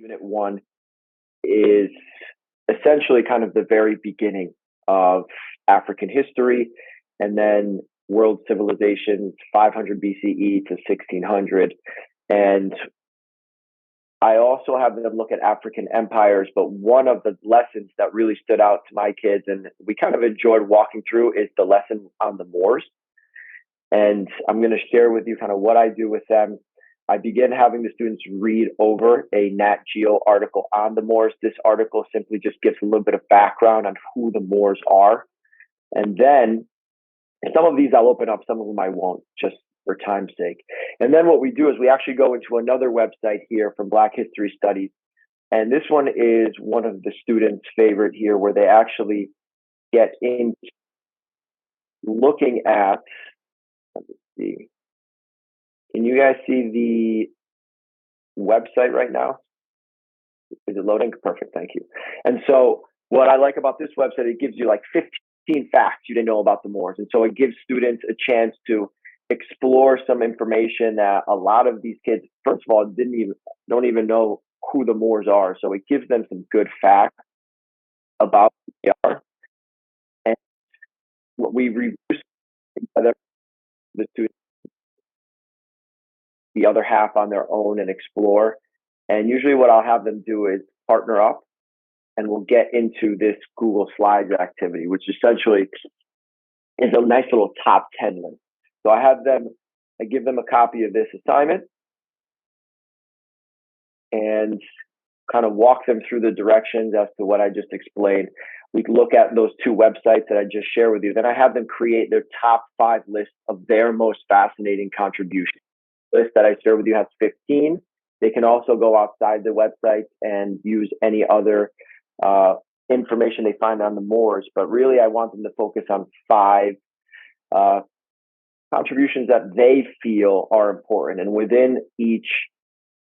Unit 1 is essentially kind of the very beginning of African history, and then world civilizations 500 BCE to 1600. And I also have them look at African empires, but one of the lessons that really stood out to my kids and we kind of enjoyed walking through is the lesson on the Moors. And I'm going to share with you kind of what I do with them. I begin having the students read over a Nat Geo article on the Moors. This article simply just gives a little bit of background on who the Moors are. And then some of these I'll open up, some of them I won't, just for time's sake. And then what we do is we actually go into another website here from Black History Studies. And this one is one of the students' favorite here, where they actually get into looking at, let me see. Can you guys see the website right now? Is it loading? Perfect, thank you. And so what I like about this website, it gives you like 15 facts you didn't know about the Moors. And so it gives students a chance to explore some information that a lot of these kids, first of all, don't even know who the Moors are. So it gives them some good facts about who they are. And what we review together, the students, the other half on their own and explore. And usually what I'll have them do is partner up and we'll get into this Google Slides activity, which essentially is a nice little top 10 list. So I give them a copy of this assignment and kind of walk them through the directions as to what I just explained. We can look at those two websites that I just shared with you. Then I have them create their top 5 list of their most fascinating contributions. The list that I shared with you has 15. They can also go outside the website and use any other information they find on the Moors. But really, I want them to focus on 5 contributions that they feel are important. And within each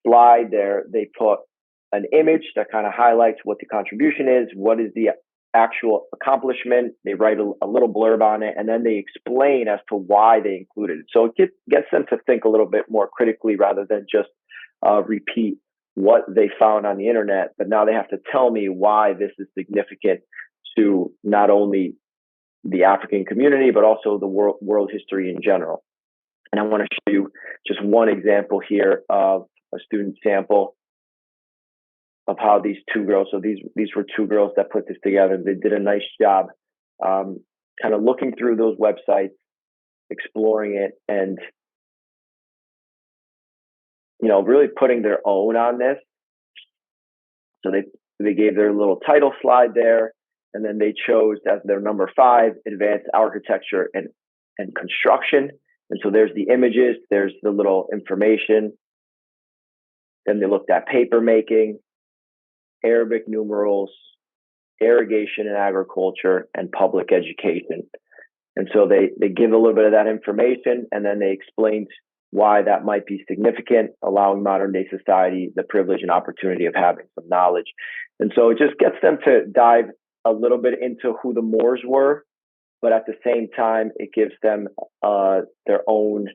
slide there, they put an image that kind of highlights what the contribution is, what is the actual accomplishment. They write a little blurb on it, and then they explain as to why they included it. So it gets them to think a little bit more critically rather than just repeat what they found on the internet. But now they have to tell me why this is significant to not only the African community, but also the world history in general. And I want to show you just one example here of a student sample of how these 2 girls, so these were 2 girls that put this together. They did a nice job kind of looking through those websites, exploring it, and really putting their own on this. So they gave their little title slide there, and then they chose as their number 5, advanced architecture and construction. And so there's the images, there's the little information. Then they looked at paper making, Arabic numerals, irrigation and agriculture, and public education. And so they give a little bit of that information, and then they explained why that might be significant, allowing modern day society the privilege and opportunity of having some knowledge. And so it just gets them to dive a little bit into who the Moors were, but at the same time, it gives them their own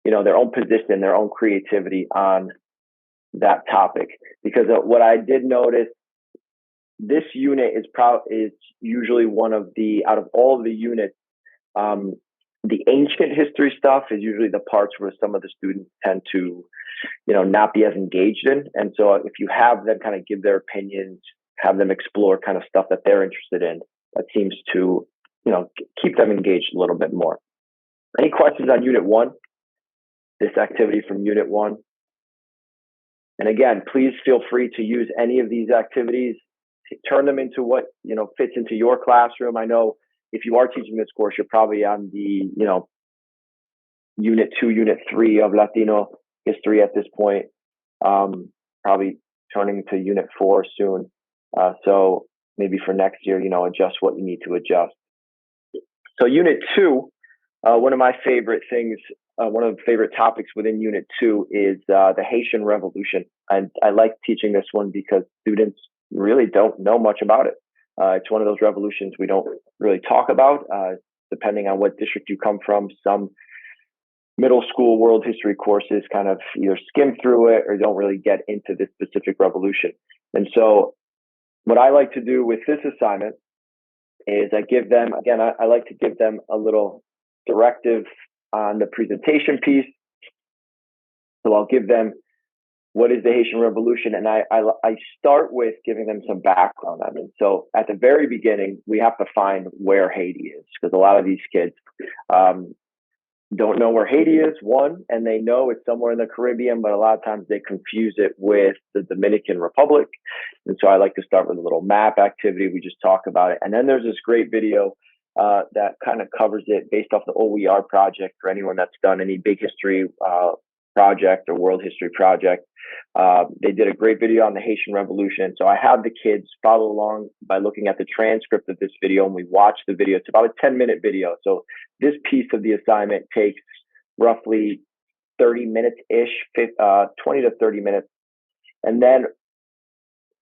position, their own creativity on that topic. Because what I did notice, this unit is usually one of out of all of the units, the ancient history stuff is usually the parts where some of the students tend to, not be as engaged in. And so if you have them kind of give their opinions, have them explore kind of stuff that they're interested in, that seems to, keep them engaged a little bit more. Any questions on Unit 1? This activity from Unit 1? And again, please feel free to use any of these activities, turn them into what, fits into your classroom. I know if you are teaching this course, you're probably on the, Unit 2, Unit 3 of Latino history at this point, probably turning to Unit 4 soon. So maybe for next year, adjust what you need to adjust. So Unit 2, one of my favorite things, one of the favorite topics within Unit 2 is the Haitian Revolution. And I like teaching this one because students really don't know much about it. It's one of those revolutions we don't really talk about, depending on what district you come from. Some middle school world history courses kind of either skim through it or don't really get into this specific revolution. And so what I like to do with this assignment is I give them, again, I like to give them a little directive on the presentation piece. So I'll give them what is the Haitian Revolution, and I start with giving them some background on it. So at the very beginning, we have to find where Haiti is, because a lot of these kids don't know where Haiti is, one, and they know it's somewhere in the Caribbean, but a lot of times they confuse it with the Dominican Republic. And so I like to start with a little map activity. We just talk about it. And then there's this great video that kind of covers it based off the OER project for anyone that's done any big history project or world history project. They did a great video on the Haitian Revolution. So I have the kids follow along by looking at the transcript of this video, and we watch the video. It's about a 10-minute video. So this piece of the assignment takes roughly 30 minutes-ish, 20 to 30 minutes. And then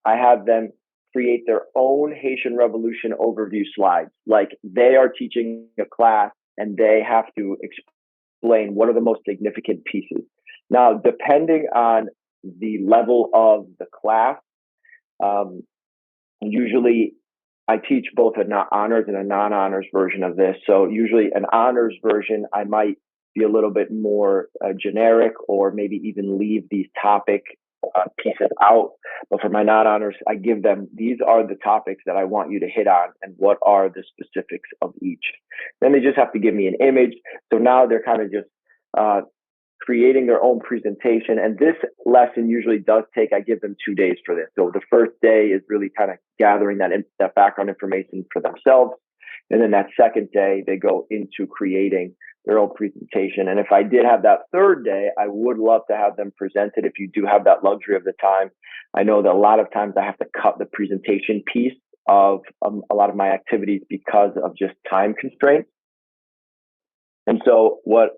I have them create their own Haitian Revolution overview slides. Like they are teaching a class and they have to explain what are the most significant pieces. Now, depending on the level of the class, usually I teach both an honors and a non-honors version of this. So usually an honors version, I might be a little bit more generic, or maybe even leave these topic pieces out. But for my non-honors, I give them, these are the topics that I want you to hit on, and what are the specifics of each. Then they just have to give me an image. So now they're kind of just creating their own presentation. And this lesson usually does take, I give them 2 days for this. So the first day is really kind of gathering that background information for themselves. And then that second day, they go into creating their own presentation. And if I did have that third day, I would love to have them present it if you do have that luxury of the time. I know that a lot of times I have to cut the presentation piece of a lot of my activities because of just time constraints. And so what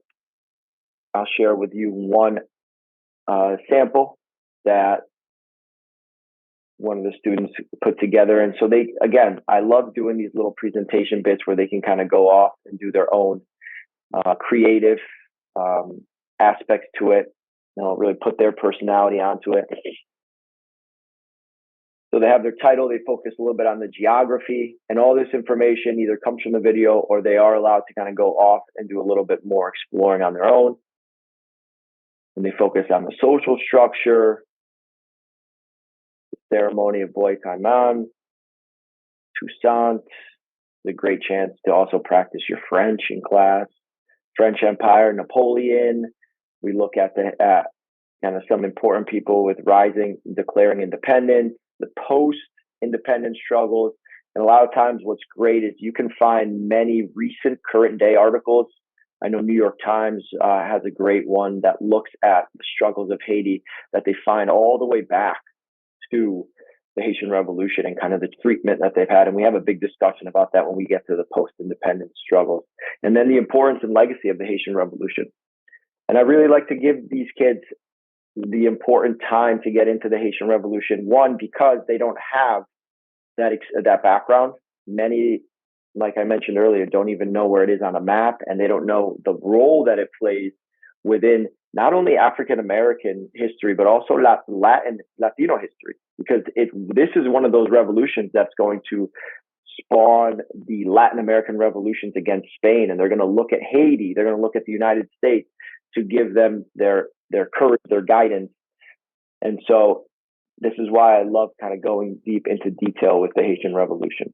I'll share with you one sample that one of the students put together. And so they, again, I love doing these little presentation bits where they can kind of go off and do their own creative aspects to it. They'll really put their personality onto it. So they have their title, they focus a little bit on the geography, and all this information either comes from the video or they are allowed to kind of go off and do a little bit more exploring on their own. And they focus on the social structure, the ceremony of Boy Caiman, Toussaint, the great chance to also practice your French in class, French Empire, Napoleon. We look at kind of some important people with declaring independence, the post-independence struggles. And a lot of times what's great is you can find many recent current day articles. I know New York Times has a great one that looks at the struggles of Haiti that they find all the way back to the Haitian Revolution and kind of the treatment that they've had. And we have a big discussion about that when we get to the post-independence struggles. And then the importance and legacy of the Haitian Revolution. And I really like to give these kids the important time to get into the Haitian Revolution. One, because they don't have that background. Many, like I mentioned earlier, don't even know where it is on a map, and they don't know the role that it plays within not only African American history, but also Latino history, because this is one of those revolutions that's going to spawn the Latin American revolutions against Spain. And they're going to look at Haiti, they're going to look at the United States to give them their courage, their guidance. And so this is why I love kind of going deep into detail with the Haitian Revolution.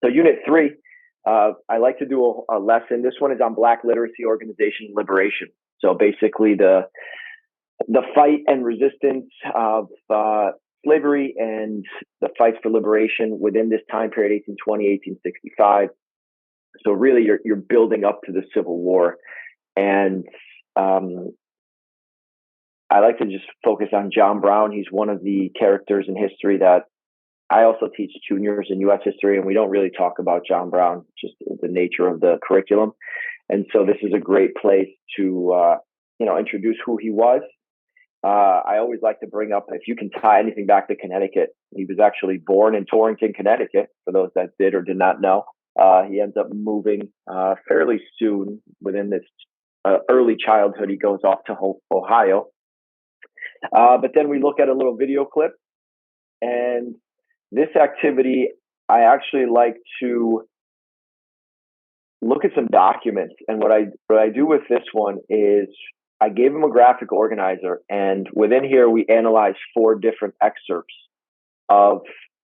So Unit 3, I like to do a lesson. This one is on Black literacy, organization, and liberation. So basically the fight and resistance of slavery and the fights for liberation within this time period, 1820, 1865. So really you're building up to the Civil War. And I like to just focus on John Brown. He's one of the characters in history that I also teach juniors in U.S. history, and we don't really talk about John Brown, just the nature of the curriculum. And so this is a great place to, introduce who he was. I always like to bring up, if you can tie anything back to Connecticut, he was actually born in Torrington, Connecticut, for those that did or did not know. He ends up moving fairly soon within this early childhood. He goes off to Ohio. But then we look at a little video clip, and this activity, I actually like to look at some documents. And what I do with this one is I gave him a graphic organizer, and within here we analyze 4 different excerpts of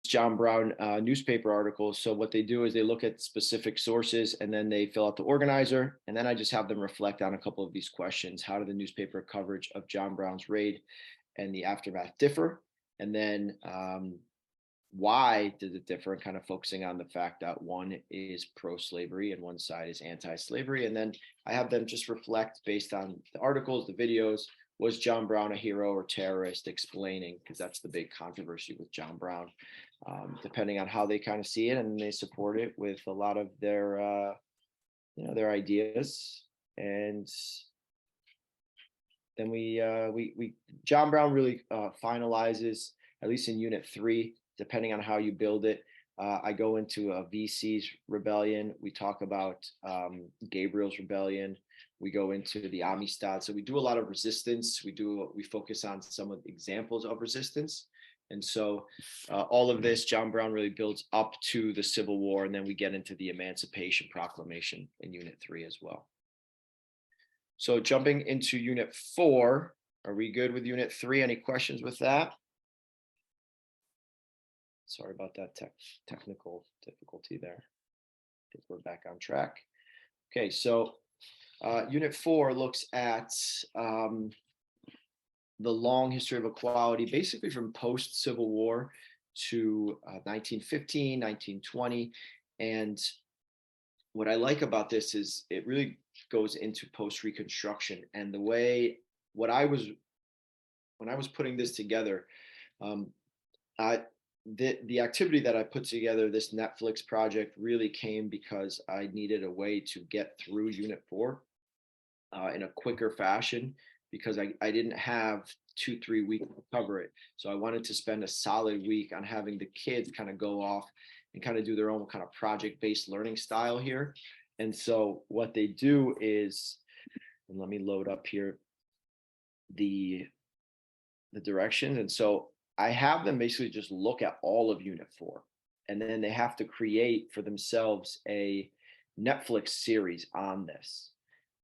John Brown newspaper articles. So what they do is they look at specific sources and then they fill out the organizer. And then I just have them reflect on a couple of these questions. How did the newspaper coverage of John Brown's raid and the aftermath differ? And then why did it differ? And kind of focusing on the fact that one is pro-slavery and one side is anti-slavery. And then I have them just reflect based on the articles, the videos. Was John Brown a hero or terrorist? Explaining, because that's the big controversy with John Brown, depending on how they kind of see it, and they support it with a lot of their, their ideas. And then we John Brown really finalizes, at least in Unit 3, depending on how you build it. I go into a VC's rebellion. We talk about Gabriel's rebellion. We go into the Amistad. So we do a lot of resistance. We focus on some of the examples of resistance. And so all of this, John Brown really builds up to the Civil War. And then we get into the Emancipation Proclamation in Unit 3 as well. So jumping into Unit 4, are we good with Unit 3? Any questions with that? Sorry about that technical difficulty there. I think we're back on track. Okay, so Unit 4 looks at the long history of equality, basically from post-Civil War to 1915, 1920. And what I like about this is it really goes into post-Reconstruction. And the way, when I was putting this together, the activity that I put together, this Netflix project, really came because I needed a way to get through Unit 4 in a quicker fashion, because I didn't have 2-3 weeks to cover it. So I wanted to spend a solid week on having the kids kind of go off and kind of do their own kind of project-based learning style here. And so what they do is, and let me load up here the directions. And so I have them basically just look at all of Unit 4, and then they have to create for themselves a Netflix series on this.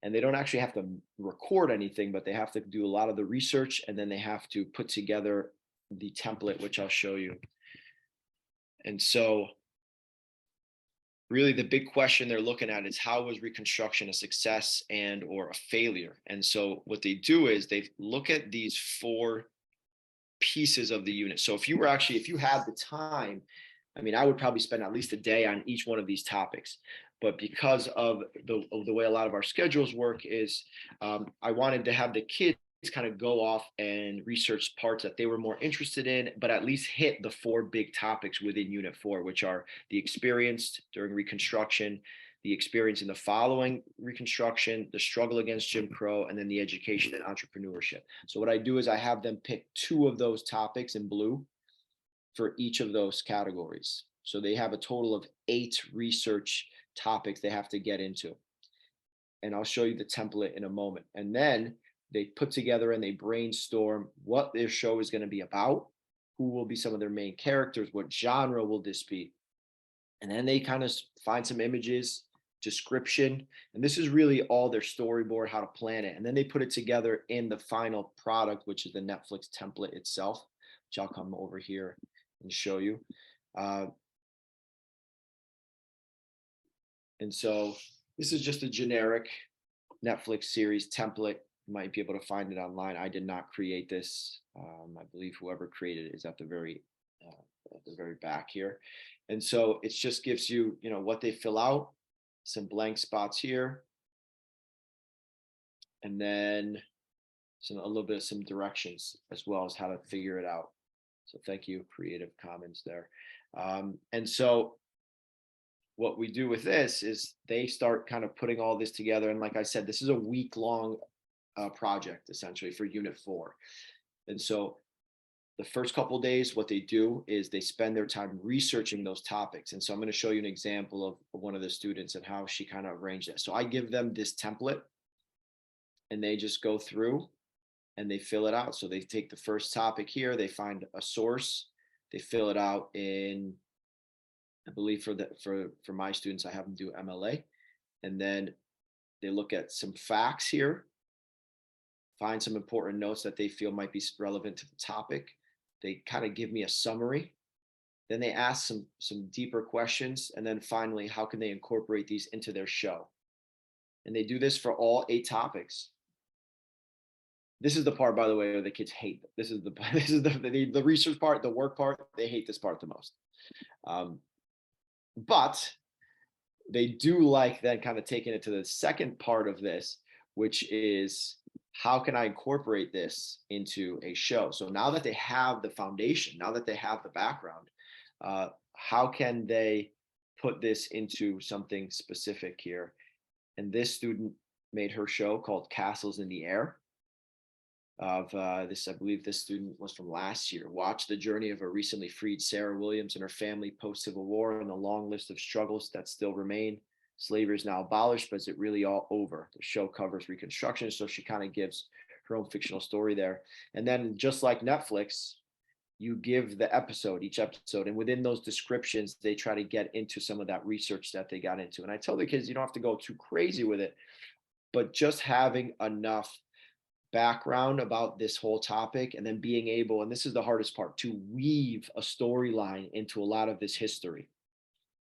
And they don't actually have to record anything, but they have to do a lot of the research, and then they have to put together the template, which I'll show you. And so really the big question they're looking at is, how was Reconstruction a success and or a failure? And so what they do is they look at these 4 pieces of the unit. So if you had the time, I mean, I would probably spend at least a day on each one of these topics. But because of the way a lot of our schedules work is, I wanted to have the kids kind of go off and research parts that they were more interested in, but at least hit the 4 big topics within Unit 4, which are the experience during Reconstruction, the experience in the following Reconstruction, the struggle against Jim Crow, and then the education and entrepreneurship. So what I do is I have them pick 2 of those topics in blue for each of those categories. So they have a total of 8 research topics they have to get into. And I'll show you the template in a moment. And then they put together and they brainstorm what their show is going to be about, who will be some of their main characters, what genre will this be. And then they kind of find some images, description, and this is really all their storyboard, how to plan it. And then they put it together in the final product, which is the Netflix template itself, which I'll come over here and show you. And so this is just a generic Netflix series template. You might be able to find it online. I did not create this. I believe whoever created it is at the very back here. And so it just gives you, what they fill out, some blank spots here, and then a little bit of some directions as well as how to figure it out. So thank you, Creative Commons there. And so what we do with this is they start kind of putting all this together. And like I said, this is a week-long project essentially for Unit 4. And so the first couple of days, what they do is they spend their time researching those topics. And so I'm going to show you an example of one of the students and how she kind of arranged that. So I give them this template, and they just go through and they fill it out. So they take the first topic here, they find a source, they fill it out in, I believe for my students, I have them do MLA, and then they look at some facts here, find some important notes that they feel might be relevant to the topic. They kind of give me a summary. Then they ask some deeper questions, and then finally, how can they incorporate these into their show? And they do this for all 8 topics. This is the part, by the way, where the kids hate. This is the research part, the work part. They hate this part the most. But they do like then kind of taking it to the second part of this, which is how can I incorporate this into a show? So now that they have the foundation, now that they have the background, how can they put this into something specific here? And this student made her show called Castles in the Air. Of this, I believe this student was from last year. Watch the journey of a recently freed Sarah Williams and her family post-Civil War and the long list of struggles that still remain. Slavery is now abolished, but is it really all over? The show covers Reconstruction, so she kind of gives her own fictional story there. And then just like Netflix, you give the episode, each episode, and within those descriptions, they try to get into some of that research that they got into. And I tell the kids, you don't have to go too crazy with it, but just having enough background about this whole topic, and then being able, and this is the hardest part, to weave a storyline into a lot of this history.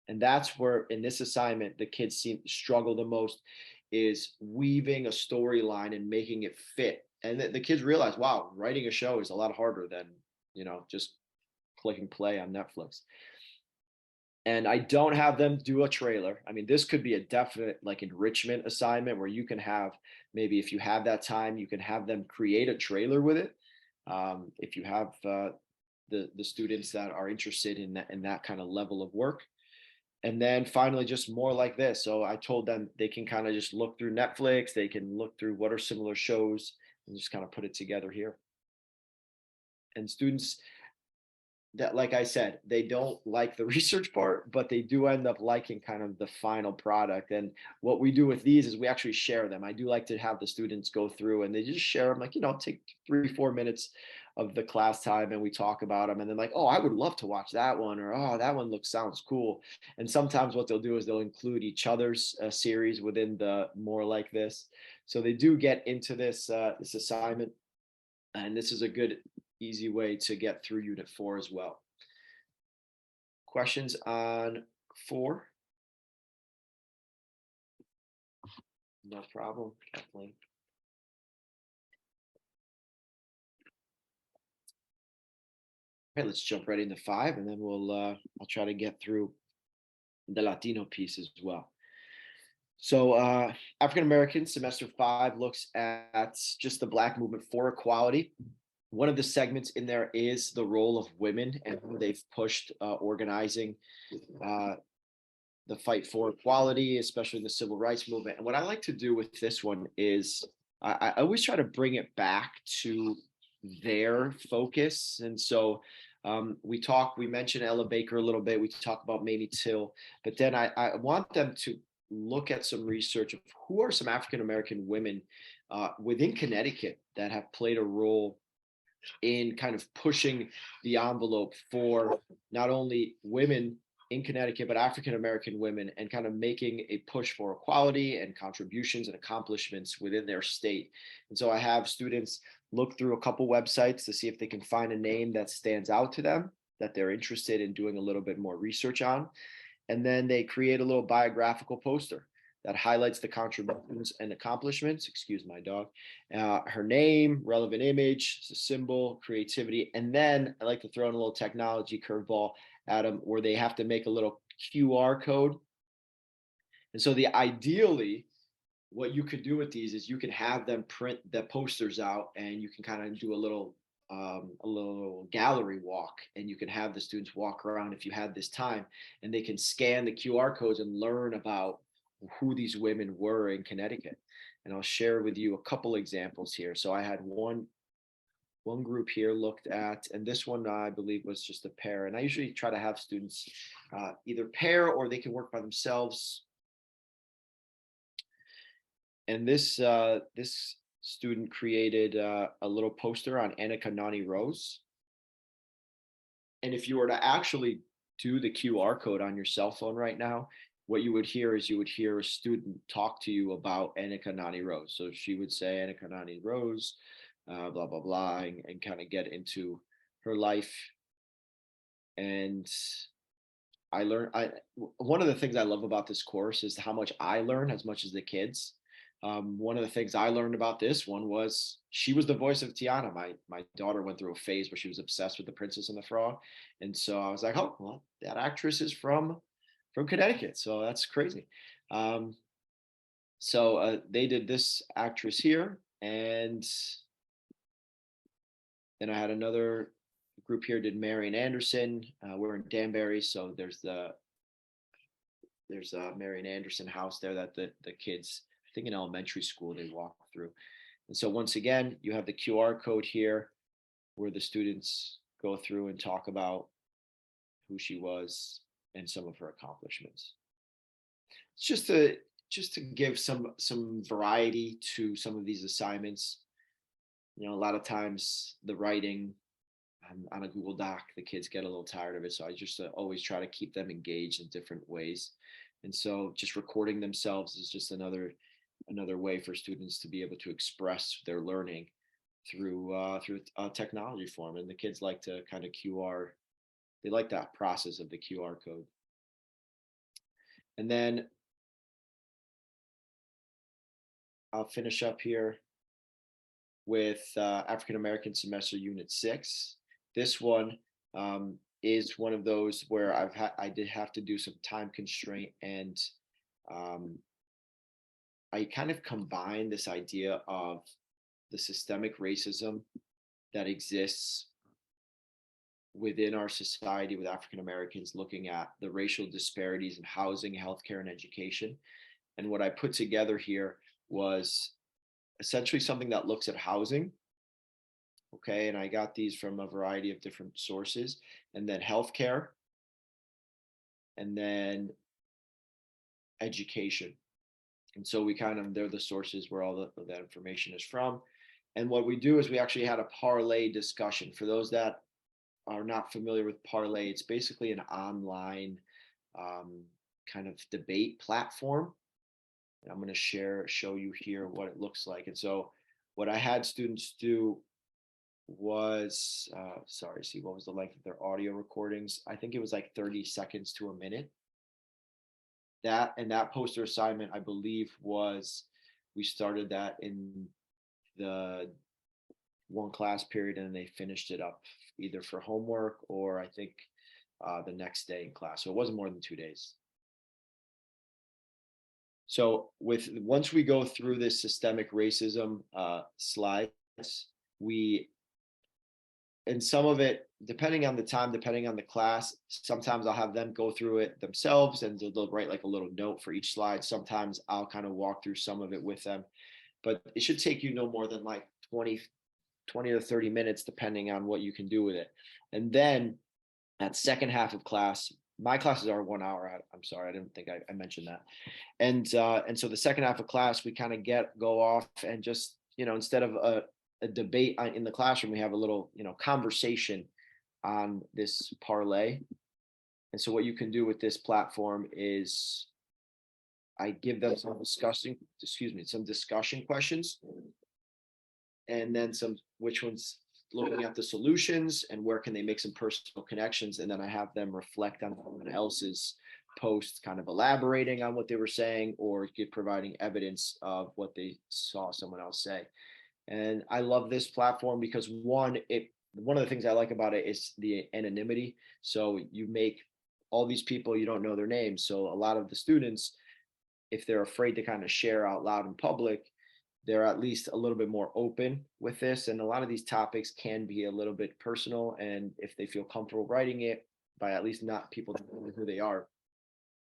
And that's where in this assignment the kids struggle the most, is weaving a storyline and making it fit. And the kids realize, wow, writing a show is a lot harder than just clicking play on Netflix. And I don't have them do a trailer. I mean, this could be a definite like enrichment assignment where you can have, maybe if you have that time, you can have them create a trailer with it. If you have the students that are interested in that kind of level of work. And then finally, just more like this. So I told them they can kind of just look through Netflix. They can look through what are similar shows and just kind of put it together here. And students that, like I said, they don't like the research part, but they do end up liking kind of the final product. And what we do with these is we actually share them. I do like to have the students go through and they just share them, like, take 3-4 minutes of the class time and we talk about them. And then like, oh, I would love to watch that one, or, oh, that one sounds cool. And sometimes what they'll do is they'll include each other's series within the more like this. So they do get into this assignment. And this is a good, easy way to get through Unit 4 as well. Questions on 4? No problem, Kathleen. Okay, let's jump right into 5, and then I'll try to get through the Latino piece as well. So African American semester 5 looks at just the Black movement for equality. One of the segments in there is the role of women and how they've pushed organizing the fight for equality, especially in the civil rights movement. And what I like to do with this one is I always try to bring it back to their focus. And so we mentioned Ella Baker a little bit. We talk about Mamie Till, but then I want them to look at some research of who are some African American women within Connecticut that have played a role in kind of pushing the envelope for not only women in Connecticut, but African American women, and kind of making a push for equality and contributions and accomplishments within their state. And so I have students look through a couple websites to see if they can find a name that stands out to them, that they're interested in doing a little bit more research on. And then they create a little biographical poster that highlights the contributions and accomplishments, excuse my dog, her name, relevant image, the symbol, creativity. And then I like to throw in a little technology curveball at them where they have to make a little QR code. And so ideally, what you could do with these is you can have them print the posters out and you can kind of do a little gallery walk, and you can have the students walk around if you had this time, and they can scan the QR codes and learn about who these women were in Connecticut. And I'll share with you a couple examples here. So I had one group here looked at, and this one I believe was just a pair. And I usually try to have students either pair or they can work by themselves. And this student created a little poster on Anakanani Rose. And if you were to actually do the QR code on your cell phone right now, what you would hear is you would hear a student talk to you about Anakanani Rose. So she would say Anakanani Rose, blah, blah, blah, and kind of get into her life. And one of the things I love about this course is how much I learn as much as the kids. One of the things I learned about this one was she was the voice of Tiana. My daughter went through a phase where she was obsessed with The Princess and the Frog, and so I was like, oh, well, that actress is from Connecticut, so that's crazy. So they did this actress here, and then I had another group here did Marian Anderson. We're in Danbury, so there's a Marian Anderson house there that the kids, I think in elementary school, they walk through. And so once again, you have the QR code here where the students go through and talk about who she was and some of her accomplishments. It's just to give some variety to some of these assignments. You know, a lot of times the writing on a Google Doc, the kids get a little tired of it. So I just always try to keep them engaged in different ways. And so just recording themselves is just another way for students to be able to express their learning through a technology form. And the kids like to kind of they like that process of the QR code. And then I'll finish up here with African American Semester Unit 6. This one is one of those where I did have to do some time constraint, and I kind of combined this idea of the systemic racism that exists within our society with African Americans, looking at the racial disparities in housing, healthcare, and education. And what I put together here was essentially something that looks at housing. Okay, and I got these from a variety of different sources, and then healthcare, and then education. And so they're the sources where all that information is from. And what we do is we actually had a parlay discussion. For those that are not familiar with parlay, it's basically an online kind of debate platform. And I'm going to show you here what it looks like. And so what I had students do was, what was the length of their audio recordings? I think it was like 30 seconds to a minute. That poster assignment, I believe, we started that in the one class period, and they finished it up either for homework or I think the next day in class. So it wasn't more than 2 days. So once we go through this systemic racism slides, and some of it, depending on the time, depending on the class, sometimes I'll have them go through it themselves and they'll write like a little note for each slide. Sometimes I'll kind of walk through some of it with them, but it should take you no more than like 20 to 30 minutes, depending on what you can do with it. And then that second half of class, my classes are 1 hour. I'm sorry, I didn't think I mentioned that. And so the second half of class, we kind of go off and just, instead of a debate in the classroom, we have a little, conversation on this parlay. And so what you can do with this platform is I give them some discussion questions, and then which ones looking at the solutions and where can they make some personal connections. And then I have them reflect on someone else's post, kind of elaborating on what they were saying or providing evidence of what they saw someone else say. And I love this platform because one of the things I like about it is the anonymity. So you make all these people, you don't know their names. So a lot of the students, if they're afraid to kind of share out loud in public, they're at least a little bit more open with this. And a lot of these topics can be a little bit personal. And if they feel comfortable writing it by at least not people knowing who they are,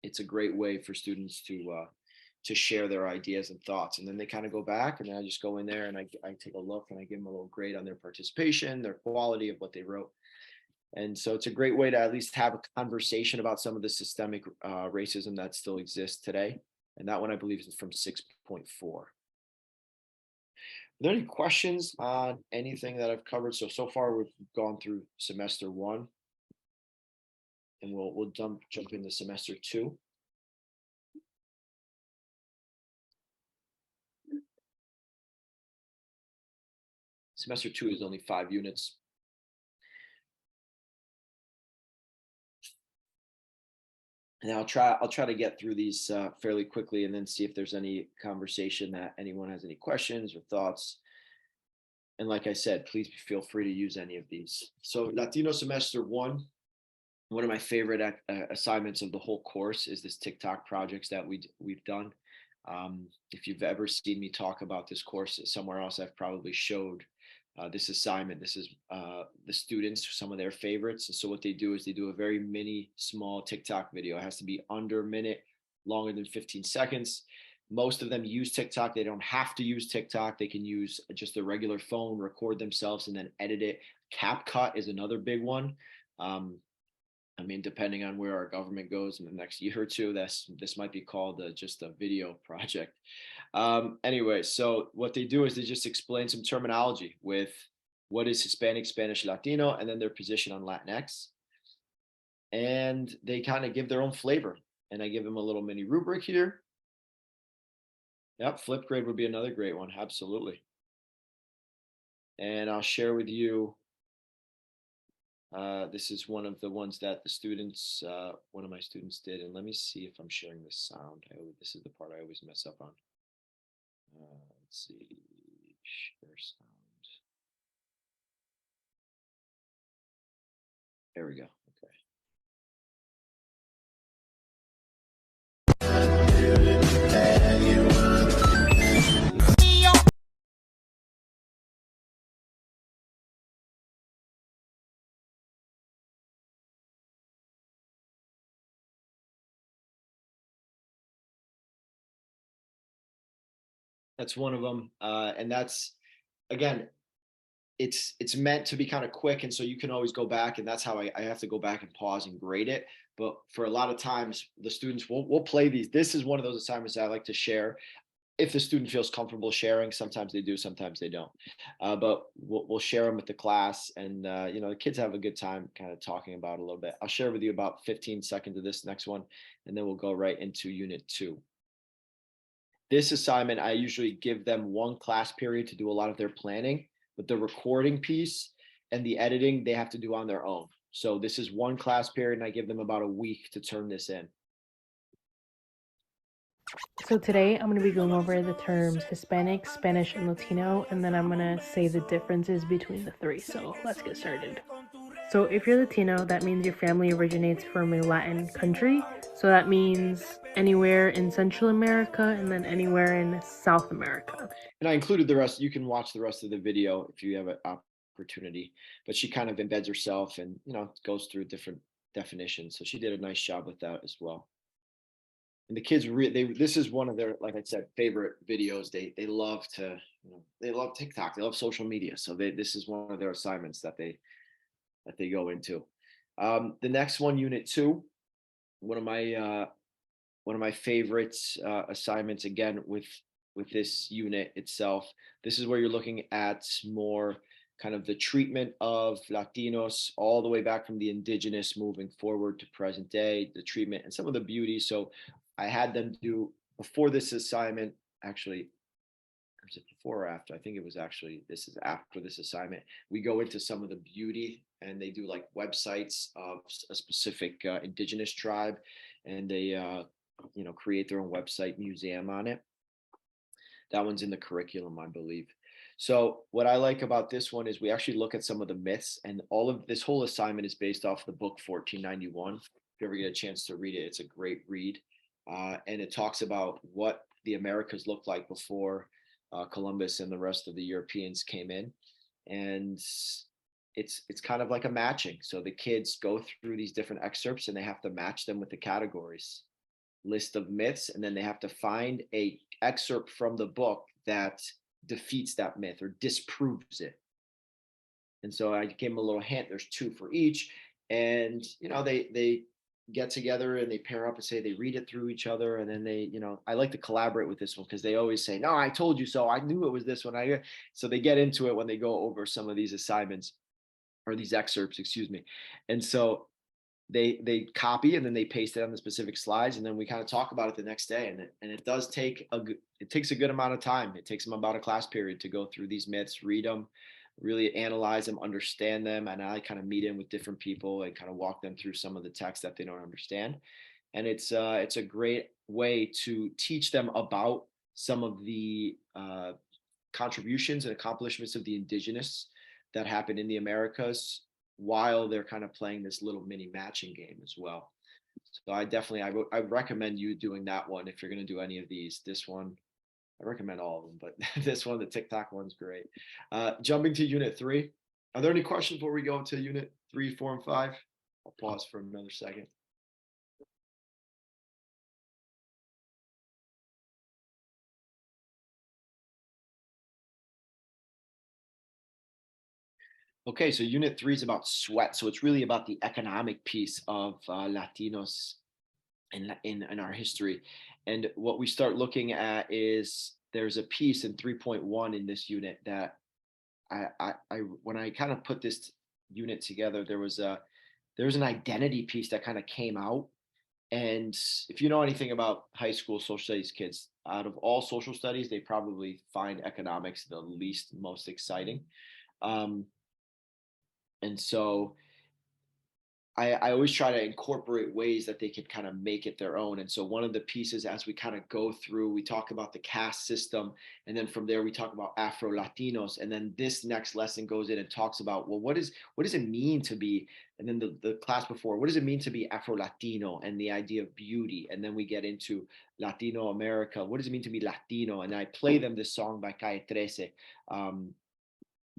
it's a great way for students to share their ideas and thoughts. And then they kind of go back, and then I just go in there and I take a look and I give them a little grade on their participation, their quality of what they wrote. And so it's a great way to at least have a conversation about some of the systemic racism that still exists today. And that one, I believe, is from 6.4. there any questions on anything that I've covered? So far we've gone through semester one, and we'll jump into semester two. Semester two is only 5 units. And I'll try to get through these fairly quickly, and then see if there's any conversation that anyone has any questions or thoughts. And like I said, please feel free to use any of these. So Latino semester one of my favorite assignments of the whole course is this TikTok projects that we've done. If you've ever seen me talk about this course somewhere else, I've probably showed this assignment. This is the students, some of their favorites. And so what they do is they do a very mini, small TikTok video. It has to be under a minute, longer than 15 seconds. Most of them use TikTok. They don't have to use TikTok. They can use just a regular phone, record themselves, and then edit it. CapCut is another big one. I mean, depending on where our government goes in the next year or two, this might be called just a video project. Anyway, so what they do is they just explain some terminology with what is Hispanic, Spanish, Latino, and then their position on Latinx. And they kind of give their own flavor. And I give them a little mini rubric here. Yep, flip grade would be another great one. Absolutely. And I'll share with you. This is one of the ones that the students, one of my students did. And let me see if I'm sharing this sound. This is the part I always mess up on. Let's see, share sound. There we go. Okay. That's one of them. And that's, again, it's meant to be kind of quick. And so you can always go back, and that's how I have to go back and pause and grade it. But for a lot of times, the students will play these. This is one of those assignments that I like to share. If the student feels comfortable sharing, sometimes they do, sometimes they don't. But we'll share them with the class, and the kids have a good time kind of talking about it a little bit. I'll share with you about 15 seconds of this next one, and then we'll go right into unit 2. This assignment, I usually give them one class period to do a lot of their planning, but the recording piece and the editing, they have to do on their own. So this is one class period, and I give them about a week to turn this in. So today I'm going to be going over the terms Hispanic, Spanish, and Latino, and then I'm going to say the differences between the three. So let's get started. So if you're Latino, that means your family originates from a Latin country. So that means anywhere in Central America and then anywhere in South America. And I included the rest. You can watch the rest of the video if you have an opportunity. But she kind of embeds herself and, goes through different definitions. So she did a nice job with that as well. And the kids, this is one of their, like I said, favorite videos. They love to, they love TikTok. They love social media. So this is one of their assignments that they go into. The next one, unit 2, one of my favorite assignments, again, with this unit itself. This is where you're looking at more kind of the treatment of Latinos all the way back from the indigenous moving forward to present day, the treatment and some of the beauty. So I had them do, before this assignment, actually, was it before or after? I think it was actually, this is after this assignment. We go into some of the beauty, and they do like websites of a specific indigenous tribe, and they create their own website museum on it. That one's in the curriculum, I believe. So what I like about this one is we actually look at some of the myths, and all of this whole assignment is based off the book 1491. If you ever get a chance to read it, it's a great read. And it talks about what the Americas looked like before Columbus and the rest of the Europeans came in. And it's kind of like a matching. So the kids go through these different excerpts, and they have to match them with the categories list of myths, and then they have to find a excerpt from the book that defeats that myth or disproves it. And so I gave them a little hint. There's 2 for each, and they get together and they pair up and say they read it through each other, and then they, I like to collaborate with this one because they always say, no, I told you so, I knew it was this one. So they get into it when they go over some of these assignments or these excerpts, excuse me. And so they copy and then they paste it on the specific slides, and then we kind of talk about it the next day. And it does take it takes a good amount of time. It takes them about a class period to go through these myths, read them, really analyze them, understand them. And I kind of meet in with different people and kind of walk them through some of the text that they don't understand. And it's a great way to teach them about some of the contributions and accomplishments of the indigenous that happened in the Americas, while they're kind of playing this little mini matching game as well. So I recommend you doing that one if you're going to do any of these. This one, I recommend all of them, but this one, the TikTok one's great. Jumping to unit 3. Are there any questions before we go to unit 3, 4, and 5? I'll pause for another second. Okay, so unit 3 is about sweat. So it's really about the economic piece of Latinos in our history. And what we start looking at is there's a piece in 3.1 in this unit that I when I kind of put this unit together, there was an identity piece that kind of came out. And if you know anything about high school social studies kids, out of all social studies, they probably find economics the least most exciting. And so I always try to incorporate ways that they can kind of make it their own. And so one of the pieces, as we kind of go through, we talk about the caste system. And then from there, we talk about Afro Latinos. And then this next lesson goes in and talks about, well, what does it mean to be, and then the class before, what does it mean to be Afro Latino and the idea of beauty? And then we get into Latino America. What does it mean to be Latino? And I play them this song by Calle 13.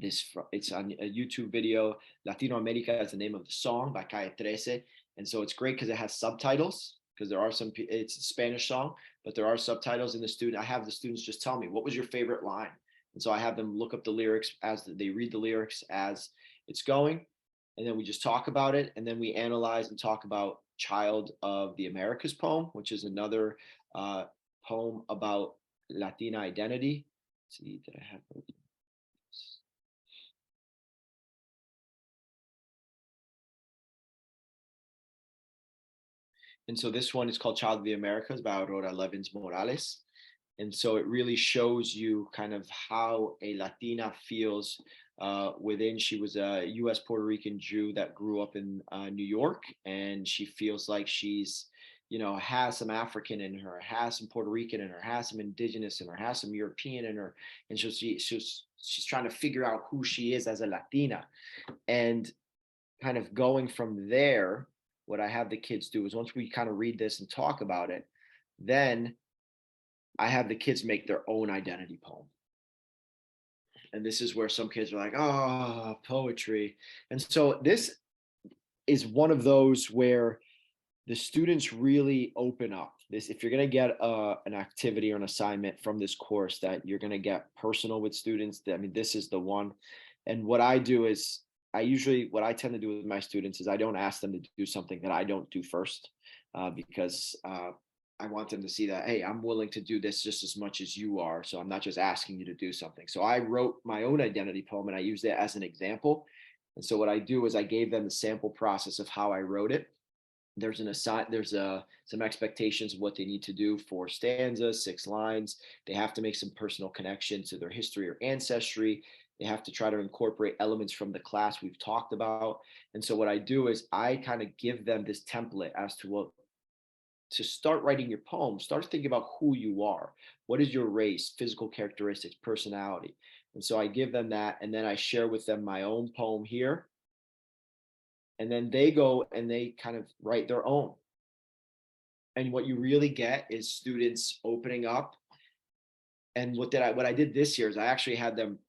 It's on a YouTube video. Latino America is the name of the song by Calle 13. And so it's great because it has subtitles, because it's a Spanish song, but there are subtitles in I have the students just tell me, what was your favorite line? And so I have them look up the lyrics as they read the lyrics as it's going. And then we just talk about it. And then we analyze and talk about Child of the Americas poem, which is another poem about Latina identity. Let's see, did I have And so this one is called Child of the Americas by Aurora Levins Morales. And so it really shows you kind of how a Latina feels within. She was a U.S. Puerto Rican Jew that grew up in New York, and she feels like she's, has some African in her, has some Puerto Rican in her, has some indigenous in her, has some European in her. And so she's trying to figure out who she is as a Latina. And kind of going from there, what I have the kids do is once we kind of read this and talk about it, then I have the kids make their own identity poem. And this is where some kids are like, oh, poetry. And so this is one of those where the students really open up. If you're going to get an activity or an assignment from this course that you're going to get personal with students, this is the one. And what I do is what I tend to do with my students is I don't ask them to do something that I don't do first, because I want them to see that, hey, I'm willing to do this just as much as you are. So I'm not just asking you to do something. So I wrote my own identity poem and I used it as an example. And so what I do is I gave them the sample process of how I wrote it. There's some expectations of what they need to do, 4 stanzas, 6 lines. They have to make some personal connection to their history or ancestry. They have to try to incorporate elements from the class we've talked about. And so what I do is I kind of give them this template as to start writing your poem. Start thinking about who you are. What is your race, physical characteristics, personality? And so I give them that, and then I share with them my own poem here. And then they go and they kind of write their own. And what you really get is students opening up. And what I did this year is I actually had them,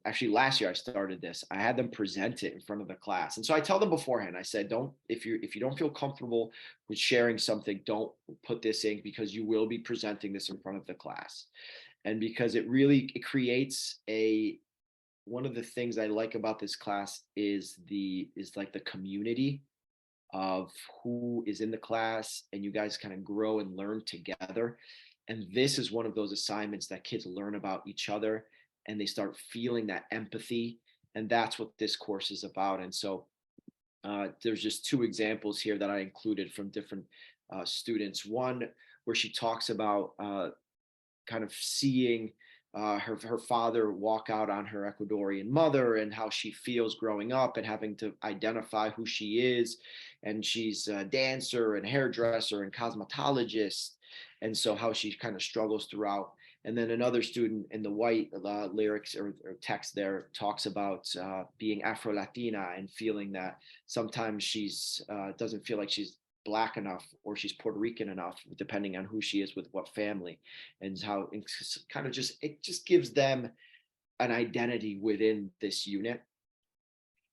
actually last year I started this. I had them present it in front of the class. And so I tell them beforehand, I said, if you don't feel comfortable with sharing something, don't put this in, because you will be presenting this in front of the class. And because it creates one of the things I like about this class is like the community of who is in the class, and you guys kind of grow and learn together. And this is one of those assignments that kids learn about each other and they start feeling that empathy. And that's what this course is about. And so there's just two examples here that I included from different students. One where she talks about kind of seeing her father walk out on her Ecuadorian mother and how she feels growing up and having to identify who she is. And she's a dancer and hairdresser and cosmetologist. And so how she kind of struggles throughout. And then another student in the white lyrics or text there talks about being Afro-Latina and feeling that sometimes she's doesn't feel like she's Black enough or she's Puerto Rican enough, depending on who she is with what family, and how it's kind of it just gives them an identity within this unit.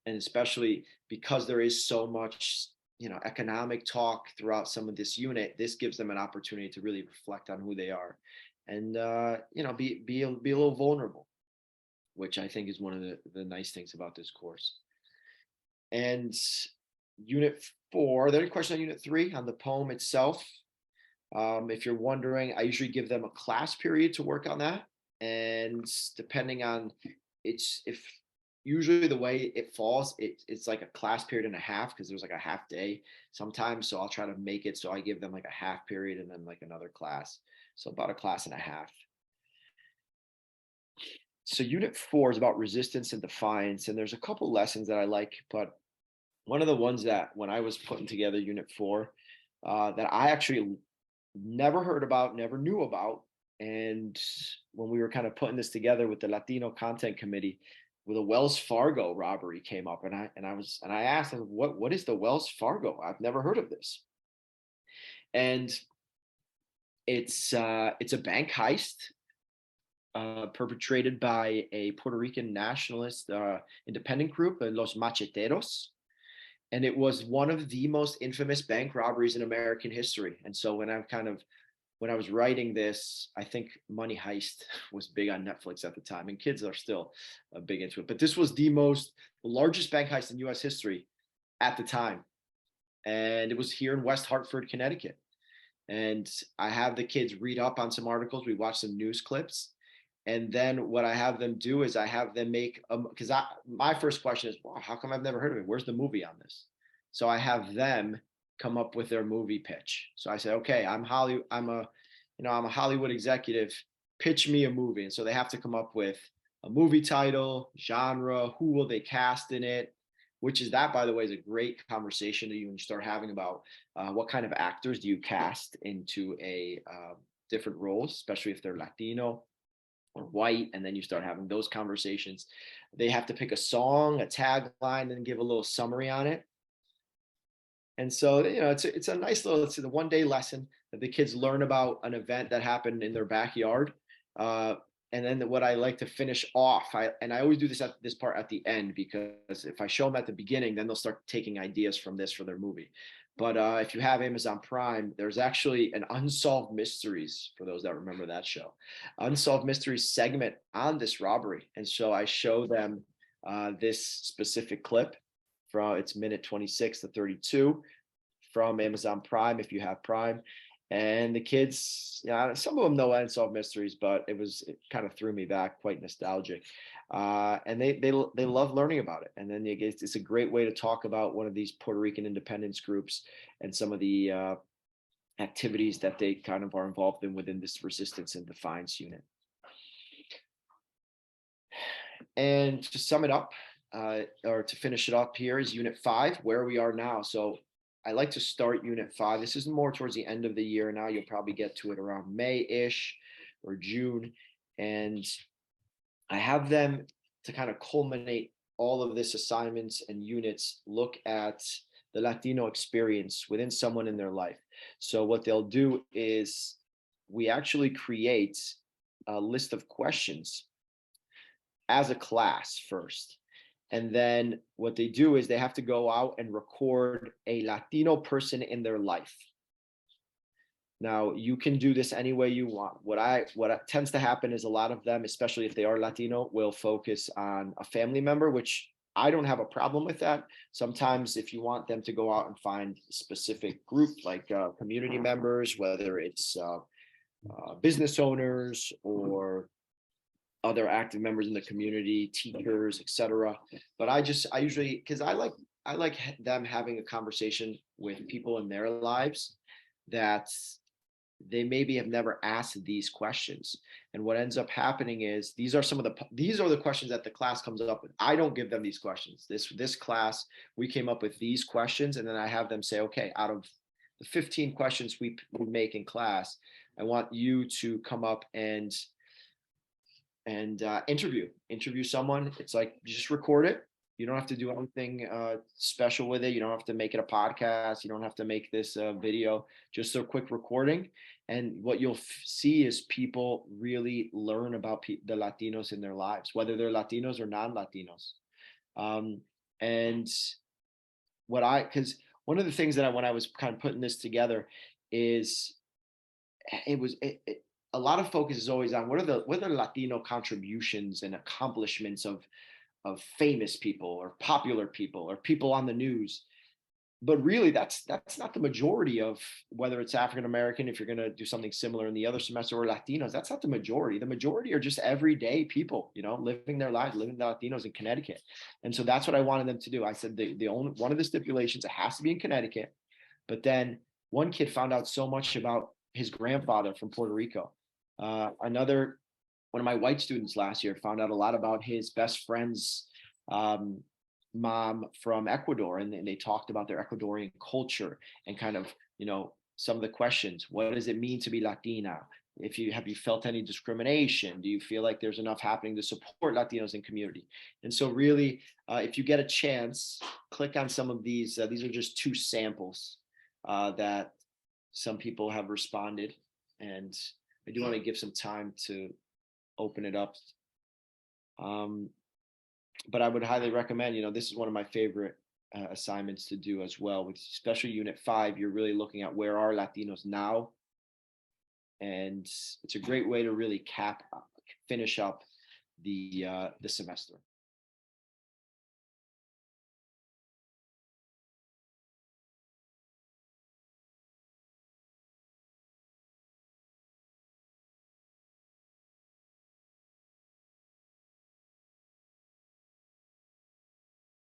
And especially because there is so much, economic talk throughout some of this unit, this gives them an opportunity to really reflect on who they are and, be a little vulnerable, which I think is one of the nice things about this course. And Unit 4, are there any questions on Unit 3 on the poem itself? If you're wondering, I usually give them a class period to work on that. And depending on if usually the way it falls, it's like a class period and a half because there's like a half day sometimes. So I'll try to make it so I give them like a half period and then like another class. So about a class and a half. So Unit 4 is about resistance and defiance. And there's a couple lessons that I like, but one of the ones that when I was putting together Unit 4 that I actually never heard about, never knew about. And when we were kind of putting this together with the Latino Content Committee, with a Wells Fargo robbery came up, and I asked them, what is the Wells Fargo? I've never heard of this. And it's a bank heist perpetrated by a Puerto Rican nationalist independent group, Los Macheteros. And it was one of the most infamous bank robberies in American history. And so when I was writing this, I think Money Heist was big on Netflix at the time, and kids are still big into it. But this was the largest bank heist in U.S. history at the time. And it was here in West Hartford, Connecticut. And I have the kids read up on some articles. We watch some news clips. And then what I have them do is I have them make, because my first question is, wow, how come I've never heard of it? Where's the movie on this? So I have them come up with their movie pitch. So I say, okay, I'm a Hollywood executive. Pitch me a movie. And so they have to come up with a movie title, genre, who will they cast in it, which is that, by the way, is a great conversation that you start having about what kind of actors do you cast into a different roles, especially if they're Latino or white, and then you start having those conversations. They have to pick a song, a tagline, and give a little summary on it. And so, it's a nice little, it's a one-day lesson that the kids learn about an event that happened in their backyard. And then what I like to finish off, I always do this part at the end, because if I show them at the beginning, then they'll start taking ideas from this for their movie. But if you have Amazon Prime, there's actually an Unsolved Mysteries, for those that remember that show, Unsolved Mysteries segment on this robbery. And so I show them this specific clip from it's minute 26 to 32 from Amazon Prime, if you have Prime. And the kids, some of them know Unsolved Mysteries, but it kind of threw me back, quite nostalgic. And they love learning about it. And then it's a great way to talk about one of these Puerto Rican independence groups and some of the activities that they kind of are involved in within this resistance and defiance unit. And to sum it up, or to finish it up, here is Unit 5, where we are now. So I like to start Unit 5. This is more towards the end of the year now. You'll probably get to it around May-ish or June. And I have them to kind of culminate all of this assignments and units, look at the Latino experience within someone in their life. So what they'll do is we actually create a list of questions as a class first. And then what they do is they have to go out and record a Latino person in their life. Now, you can do this any way you want. What tends to happen is a lot of them, especially if they are Latino, will focus on a family member, which I don't have a problem with that. Sometimes if you want them to go out and find a specific group like community members, whether it's business owners or other active members in the community, teachers, etc. But I usually, because I like them having a conversation with people in their lives that they maybe have never asked these questions. And what ends up happening is these are the questions that the class comes up with. I don't give them these questions. This class, we came up with these questions, and then I have them say, okay, out of the 15 questions we make in class, I want you to come up and interview someone. It's like you just record it. You don't have to do anything special with it. You don't have to make it a podcast. You don't have to make this video. Just a quick recording. And what you'll see is people really learn about the Latinos in their lives, whether they're Latinos or non-Latinos. And because one of the things that when I was kind of putting this together is a lot of focus is always on what are the Latino contributions and accomplishments of famous people or popular people or people on the news. But really, that's not the majority of whether it's African American, if you're going to do something similar in the other semester, or Latinos. That's not the majority. The majority are just everyday people, living their lives, living the Latinos in Connecticut. And so that's what I wanted them to do. I said one of the stipulations, it has to be in Connecticut. But then one kid found out so much about his grandfather from Puerto Rico. One of my white students last year found out a lot about his best friend's mom from Ecuador, and they talked about their Ecuadorian culture and kind of, some of the questions. What does it mean to be Latina? Have you felt any discrimination? Do you feel like there's enough happening to support Latinos in community? And so really, if you get a chance, click on some of these. These are just 2 samples that some people have responded, and I do want to give some time to open it up. But I would highly recommend, this is one of my favorite assignments to do as well. With especially Unit 5, you're really looking at where are Latinos now. And it's a great way to really finish up the semester.